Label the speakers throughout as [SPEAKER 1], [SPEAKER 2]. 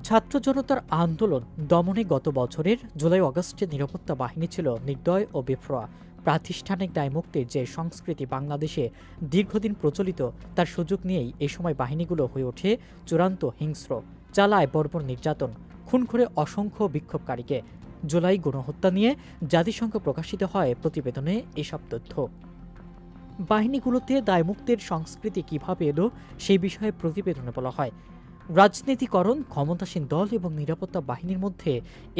[SPEAKER 1] ছাত্র জনতার আন্দোলন দমনে গত বছরের জুলাই অগস্টে নিরাপত্তা বাহিনী ছিল নির্দয় ও বেপরোয়া। প্রাতিষ্ঠানিক দায়মুক্তির যে সংস্কৃতি বাংলাদেশে দীর্ঘদিন প্রচলিত, তার সুযোগ নিয়েই এ সময় বাহিনীগুলো হয়ে ওঠে চূড়ান্ত হিংস্র, চালায় বর্বর নির্যাতন, খুন করে অসংখ্য বিক্ষোভকারীকে। জুলাই গণহত্যা নিয়ে জাতিসংঘ প্রকাশিত হয় প্রতিবেদনে এসব তথ্য। বাহিনীগুলোতে দায়মুক্তির সংস্কৃতি কিভাবে এলো সেই বিষয়ে প্রতিবেদনে বলা হয়, রাজনীতিকরণ, ক্ষমতাসীন দল এবং নিরাপত্তা বাহিনীর মধ্যে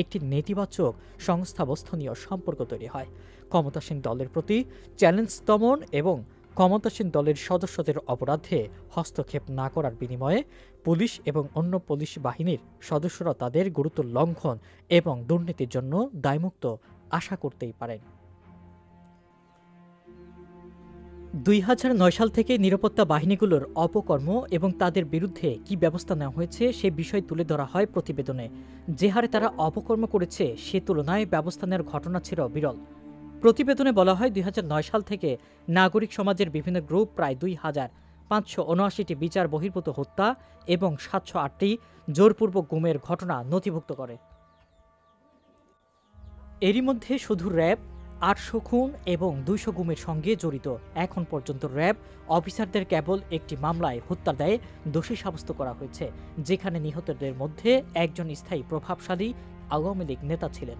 [SPEAKER 1] একটি নেতিবাচক সংস্থাবস্থনীয় সম্পর্ক তৈরি হয়। ক্ষমতাসীন দলের প্রতি চ্যালেঞ্জ দমন এবং ক্ষমতাসীন দলের সদস্যদের অপরাধে হস্তক্ষেপ না করার বিনিময়ে পুলিশ এবং অন্য পুলিশ বাহিনীর সদস্যরা তাদের গুরুতর লঙ্ঘন এবং দুর্নীতির জন্য দায়মুক্ত আশা করতেই পারেন। 2009 সাল থেকে নিরাপত্তা বাহিনীগুলোর অপকর্ম এবং তাদের বিরুদ্ধে কি ব্যবস্থা নেওয়া হয়েছে সে বিষয় তুলে ধরা হয় প্রতিবেদনে। যে হারে তারা অপকর্ম করেছে সে তুলনায় ব্যবস্থা নেওয়ার ঘটনা ছিল বিরল। প্রতিবেদনে বলা হয়, 2009 সাল থেকে নাগরিক সমাজের বিভিন্ন গ্রুপ প্রায় 2579টি বিচার বহির্ভূত হত্যা এবং 708টি জোরপূর্বক গুমের ঘটনা নথিভুক্ত করে। এরই মধ্যে শুধু র্যাব 800 খুন এবং 200 গুমের সঙ্গে জড়িত। এখন পর্যন্ত র্যাব অফিসারদের কেবল একটি মামলায় হত্যার দায়ে দোষী সাব্যস্ত করা হয়েছে, যেখানে নিহতদের মধ্যে একজন স্থায়ী প্রভাবশালী আওয়ামী লীগ নেতা ছিলেন।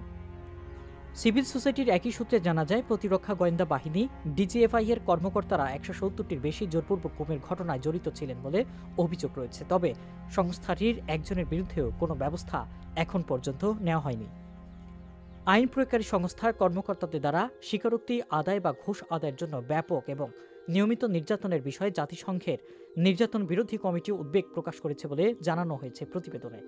[SPEAKER 1] সিভিল সোসাইটির একই সূত্রে জানা যায়, প্রতিরক্ষা গোয়েন্দা বাহিনী ডিজিএফআই এর কর্মকর্তারা 170টির বেশি জোরপূর্বক গুমের ঘটনায় জড়িত ছিলেন বলে অভিযোগ রয়েছে। তবে সংস্থাটির একজনের বিরুদ্ধেও কোনো ব্যবস্থা এখন পর্যন্ত নেওয়া হয়নি। আইন প্রয়োগকারী সংস্থার কর্মকর্তাদের দ্বারা স্বীকারোক্তি আদায় বা ঘুষ আদায়ের জন্য ব্যাপক এবং নিয়মিত নির্যাতনের বিষয়ে জাতিসংঘের নির্যাতন বিরোধী কমিটি উদ্বেগ প্রকাশ করেছে বলে জানানো হয়েছে প্রতিবেদনে।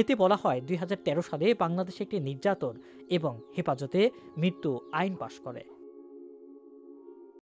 [SPEAKER 1] এতে বলা হয়, 2013 সালে বাংলাদেশে একটি নির্যাতন এবং হেফাজতে মৃত্যু আইন পাশ করে।